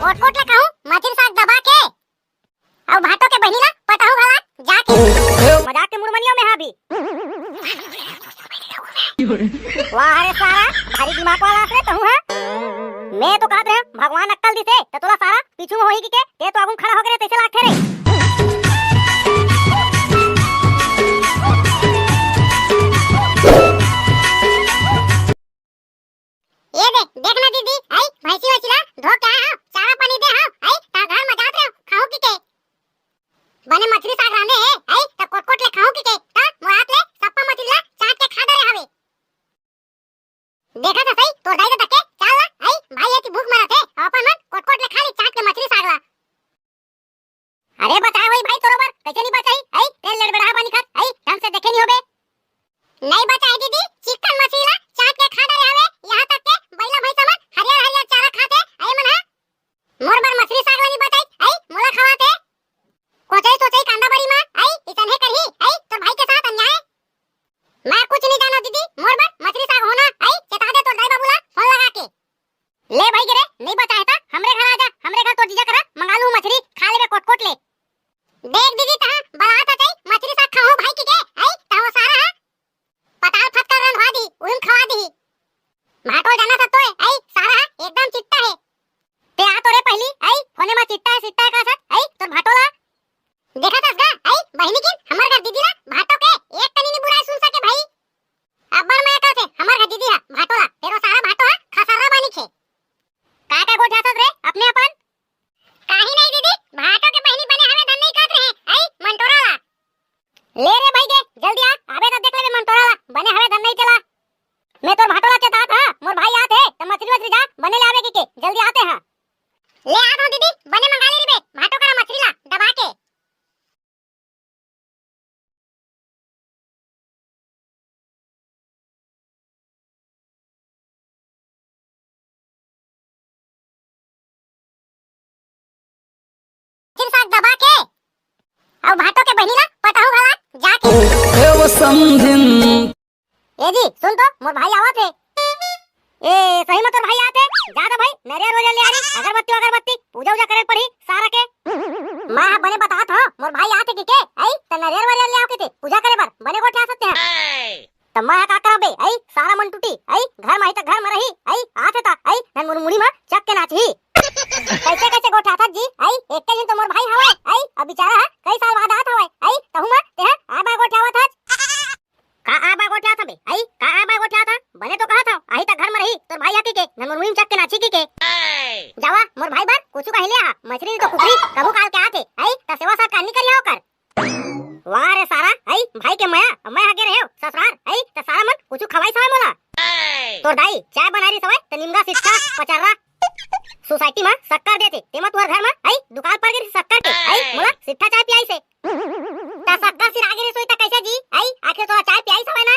coat ले कहूं मछली साग दबा के और भाटो के बहिनी ला पटाऊ भला जाके मजाक के मुड़मनिया में हां भी वाह रे सारा भारी दिमाग वाला से कहूं हां मैं तो कहत रहे भगवान अक्कल दिसे तो तोला सारा पीछू होई की के तो आगू खड़ा हो गए तैसे लागे रे ये देखना दीदी आई भैंसी वैसी ला धो के हां चारा पानी दे हां आई ता घर में जात रहो खाओ की के बने मछली साग रांधे है आई ता कोट ले खाओ की के ता मोरात ले सप्पा मछली ला चाट के खा दे रे हवे देखा था सही तोर दाई के चल ला आई भाई ये की भूख मरत है अपन मन कोट ले खा ले चाट के मछली साग ला अरे बता वही भाई तोरोबर कैसे नहीं बचाई आई तेल लड़बड़ा पानी खा आई ढंग से देखे नहीं होबे नहीं बचाई दीदी चिकन मछली ला चाट के खा दे रे हवे यहां तक के बैला भाई समझ हरियर हरियर चारा खाते आई मन मोर बर मछली साग ला नहीं बचाई आई मोला खवाते कोचई सोचई कांदा बड़ी मां आई इतन है करही आई तो भाई के साथ अन्याय मैं कुछ नहीं जाना दीदी मोर बर मछली साग होना आई चेता दे तो दाई बाबूला फोन लगा के ले भाई गिरे नहीं बचाए था हमरे घर आजा हमरे घर तो जीजा करा मंगा लूं मछली खा लेबे कोट ले देख दीदी ता बात है मछली साग खाओ भाई की के आई ता वो सारा पताल फटकर रंधवा दी उन खवा दी भाटो जाना था तो आई सारा एकदम चिट्टा है ते आ तो रे पहली आई होने में चिट्टा है का साथ आई तो भाटोला देखा था गा आई बहिनी की हमर घर दीदी ला भाटो के एक तनी नहीं बुराई सुन सके भाई अब्बर मैं का से हमर घर दीदी ला भाटोला तेरो सारा भाटो खसारा बानी छे का गोठ जात रे अपने अपन काहे नहीं दीदी भाटो के बहिनी बने हवे धन नहीं कहत रहे आई मंटोरा ला ले रे भाई दे जल्दी आ आबे तो देख ले मंटोरा ला बने हवे धन नहीं चला मैं तो भाटोला के तात हां मोर भाई आत है तो मछली जा बने ले आवे के जल्दी आते हां ले आ दो दीदी बने मंगा ले रे बे भाटो करा मछली ला दबा के साग दबा के और भाटो के बहिनी ला पटाऊ भला जाके ए वो समझिन ए जी सुन तो मोर भाई आवत है ए सही में तोर भाई आते जा तो भाई नरियर रोजा ले आ रे अगरबत्ती पूजा करे पड़ी सारा के मैं बने बता था मोर भाई आते के आई त नरियर वाले ले आके थे पूजा करे बर बने को ठा सकते हैं त मैं का करबे आई सारा मन टूटी आई घर में त घर में रही आई आते ता आई नन मोर मुड़ी में चक के नाची कैसे गोठा था जी आई एक दिन तो मोर भाई हवे आई अब बेचारा कई साल बाद आत हवे आई तहु में ते आबा गोठावत था का आबा गोठा था बे आई का आबा गोठा था बने तो कहा था आई त घर में रही तोर भाई आके के नन मुड़ी में चक के नाची के जावा मोर भाई बार कुछ कहि ले आ मछली तो कुकरी कबू काल के आते आई त सेवा साथ कानी करिया होकर वाह रे सारा आई भाई के मैं आगे रहे ससुराल आई त सारा मन कुछ खवाई सवे मोला तोर दाई चाय बना रही सवे त निमगा सिट्टा पचारा सोसाइटी में शक्कर देते तेमा तोर घर में आई दुकान पर गिर शक्कर के आई मोला सिट्ठा चाय पियाई से ता शक्कर सिर आगे सोई ता कैसे जी आई आखिर तोरा चाय पियाई सवे ना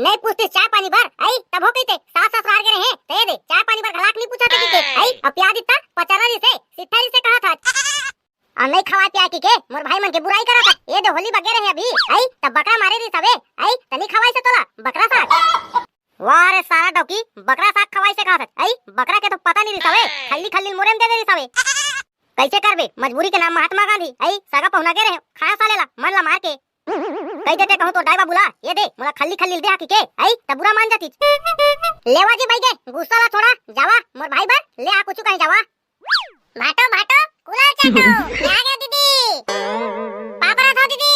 नहीं पूछते चाय पानी भर आई तब हो कहते सास ससुराल के रहे ते दे चाय पानी भर घलाक नहीं पूछा के आई अब पिया दिता पचारा री से सिट्ठा री से कहा था और नहीं खवा पिया के मोर भाई मन के बुराई करा था ये दो होली बगे रहे अभी आई तब बकरा मारे री सवे आई तनी खवाई से तोला बकरा साग वाह रे सारा डोकी बकरा साग खवाई से कहा था आई बकरा के तो पता नहीं रिसावे खल्ली मोरे में दे दे रिसावे कैसे करबे मजबूरी के नाम महात्मा गांधी आई सगा पहुना के रहे खाया सालेला मन ला मार के कह देते कहूं तो डाई बाबूला ये दे मोला खल्ली दे आकी के आई तब बुरा मान जाती लेवा जी भाई के गुस्सा ला छोड़ा जावा मोर भाई बर ले आ कुछ कहीं जावा भाटो कुलार चाटो मैं आ गया दीदी पापा था दीदी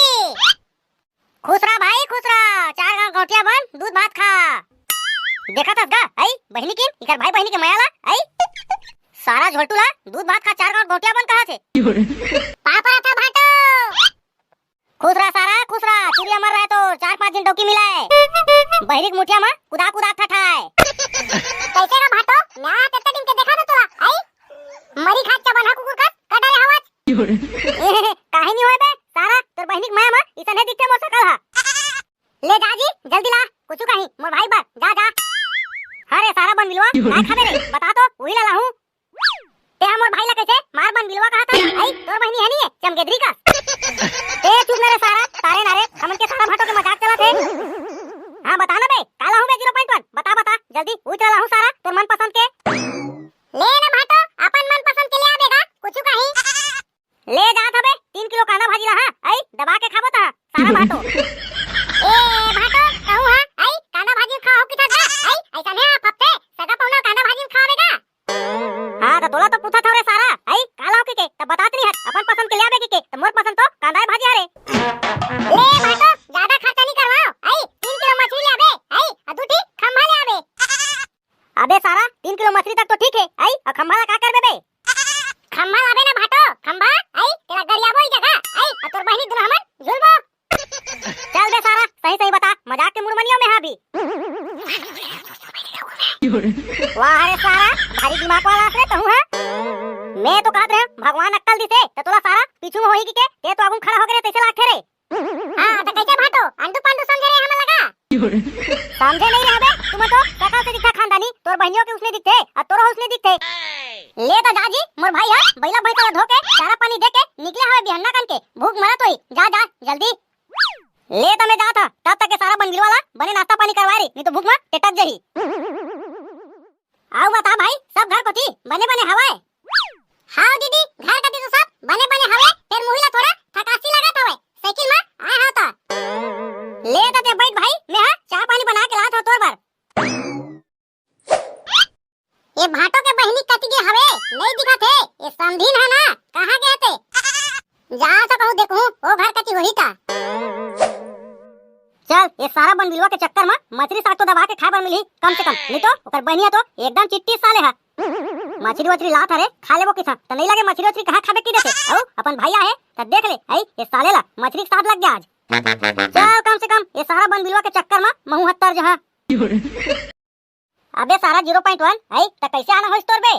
खुश रहा भाई खुश रहा 4 गांव गोटिया बन दूध भात खा देखा था गा आई बहनी की इकर भाई बहनी के मायाला आई सारा झोलटूला दूध भात खा 4 गांव गोटिया बन कहा थे पापा था भाटो खुश रहा सारा खुश रहा चूड़िया मर रहा है तो 4-5 दिन डोकी मिला है बहरी मुठिया में कुदा ठठाए कैसे का भाटो ना कितने दिन के देखा था तोला आई मरी खात चा बना कुकुर का कटाले हवाज काहे नहीं होए बे सारा तोर बहनी माया में इतने दिखते मोर सकल हा ले जाजी जल्दी ला कुछ कहीं मोर भाई बा जा अरे सारा बन मिलवा काय खाबे रे बता तो वही ला लाहूं ते मोर भाई ला कैसे मार बन मिलवा कहा था आई तोर बहनी है नहीं है चमगेदरी का ए चुप ना रे सारा तारे नारे हमन के सारा भाटो के मजाक चला थे हां बता ना बे काला हूं मैं 0.1 बता जल्दी पूछ रहा हूं सारा तोर मन पसंद के ले ना भाटो अपन मन पसंद के तोला तो पूछा था रे सारा आई कालाओ के तब बतात नहीं है अपन पसंद के लियाबे के तो मोर पसंद तो कांदा भाजी रे ले भाटो ज्यादा खर्चा नहीं करवाओ आई 3 किलो मछली लियाबे आई अदूठी खंभा लियाबे अबे सारा 3 किलो मछली तक तो ठीक है आई और खंभा ला का करबे बे खंभा लाबे ना भाटो खंभा आई तेरा गरियाबो ही जगह आई और तोर बहिनी दुनो हमन झुलबो चल बे सारा सही सही बता मजाक के मुड़मनियों में हां भी वाह रे सारा भारी दिमाग वाला है तू है मैं तो कहत रहे भगवान अक्कल दिसे तो तोला सारा पीछू होई की के ते तो आगू खड़ा हो गए तैसे लाखे रे हां तो कैसे भाटो अंडू पंडू समझे रे हम लगा समझे नहीं रे बे तुम तो काका से दिखा खानदानी तोर बहनियों के उसने दिखते और तोरा उसने दिखते ले तो जाजी मोर भाई है बैला भाई का धोके सारा पानी दे के निकले हवे बिहन्ना कन के भूख मरत होई जा जा जल्दी ले तो मैं जा था तब तक के सारा बनगिल वाला बने नाश्ता पानी करवा रही नहीं तो भूख में टेटक जही आओ बता भाई सब घर पति बने बने हवाए हाँ दीदी घर कति तो सब बने बने हवे फिर मुहिला थोड़ा थकासी लगत हवे साइकिल में आया होता ले तो ते बैठ भाई मैं हां चाय पानी बना के लात हो तोर बार ये भाटो के बहिनी कति के हवे नहीं दिखत है ये समधीन है ना कहां गए थे जा तो कहूं देखूं ओ घर कति होही का चल ये सारा बनबिलवा के चक्कर में मछली साग तो दबा के खाए बर मिली कम से कम नहीं तो ओकर बहनिया तो एकदम चिट्टी साले है मछली वछली लात हरे खा लेबो किसा तो नहीं लगे मछली वछली कहां खाबे की देते औ अपन भैया है तो देख ले आई ये साले ला मछली के साथ लग गया आज चल कम से कम ये सारा बनबिलवा के चक्कर में महू हत्तर जहां अबे सारा 0.1 आई तो कैसे आना होइस तोर बे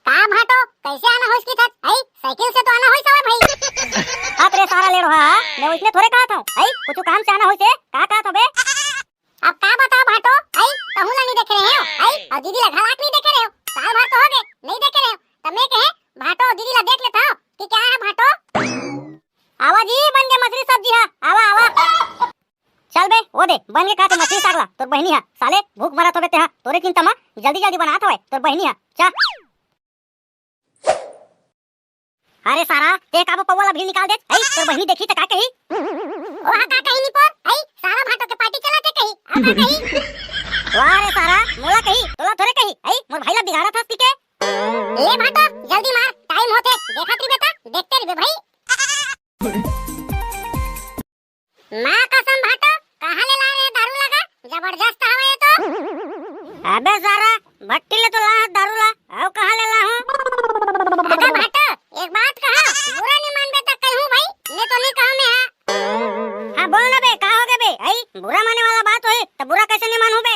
का भाटो कैसे आना होइस की थत आई साइकिल से तो आना होइस हवे भाई अब रे सारा ले रहा मैं उसने थोड़े कहा था आई कुछ काम से आना होइसे का कहा था बे अब का बता भाटो आई कहूं नहीं देख रहे हो आई और दीदी ला घाट नहीं देख रहे हो साल भर तो हो गए नहीं देख रहे हो तब मैं कहे भाटो दीदी ला देख लेता हूं कि क्या है भाटो आवा जी बन गए मछली सब्जी है आवा आवा चल बे वो दे बन के खाते मछली सागला तोर बहनी है साले भूख मरा तो बेटे हां तोरे चिंता में जल्दी जल्दी बनात होए तोर बहनी है चा अरे सारा ते काबो पवाला भी निकाल दे आई तोर बहनी देखी त का कही ओ हा का कही नी पर आई सारा भाटो के पार्टी चलाते कही आ का कही वाह रे सारा मोला कही तोला थोड़े कही आई मोर भाईला बिगाड़ा था के ले भाटो जल्दी मार टाइम होते देखा ती बेटा देखते रे भाई मां कसम भाटो कहां ले ला रे दारू लगा जबरदस्त हवे तो अबे सारा भट्टी ले तो ला दारू ला आओ कहां ले ला हूं अबे भाटो एक बात कहा बुरा नहीं मान बेटा कहूं भाई ने तो नहीं कहा मैं हां बोल ना बे का हो गए बे आई बुरा मानने वाला बात होई तो बुरा कैसे नहीं मानू बे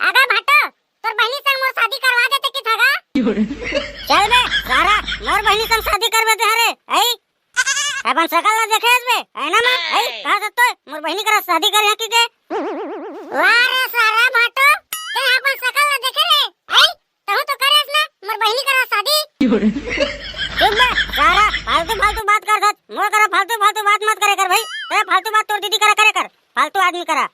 अबे भाटो तोर बहनी संग मोर शादी करवा देते कि थागा चल बे सारा मोर बहनी संग शादी करबे ते हरे आई अपन सकल ना देखे बे है ना मैं आई कहा सकतो मोर बहनी करा शादी करे की के वाह रे सारा भाटो ते अपन सकल ना देखे रे आई तू तो करेस ना मोर बहनी करा शादी चुप बे सारा फालतू फालतू बात कर सच मोर करा फालतू फालतू बात मत करे कर भाई ए फालतू बात तोर दीदी करा करे कर फालतू आदमी करा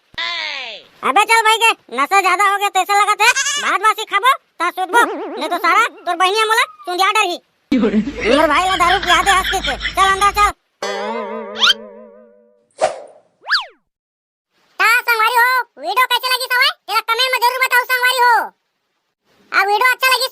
अबे चल भाई के नशा ज्यादा हो गया तो ऐसा लगा थे भात बासी खाबो ता सुतबो नहीं तो सारा तोर बहनिया मोला चुंदिया डरही मोर भाई ला दारू पिया दे हंस के चल अंदर चल ता संगवारी हो वीडियो कैसे लगी सवाई तेरा कमेंट में जरूर बताओ संगवारी हो आ वीडियो अच्छा लगी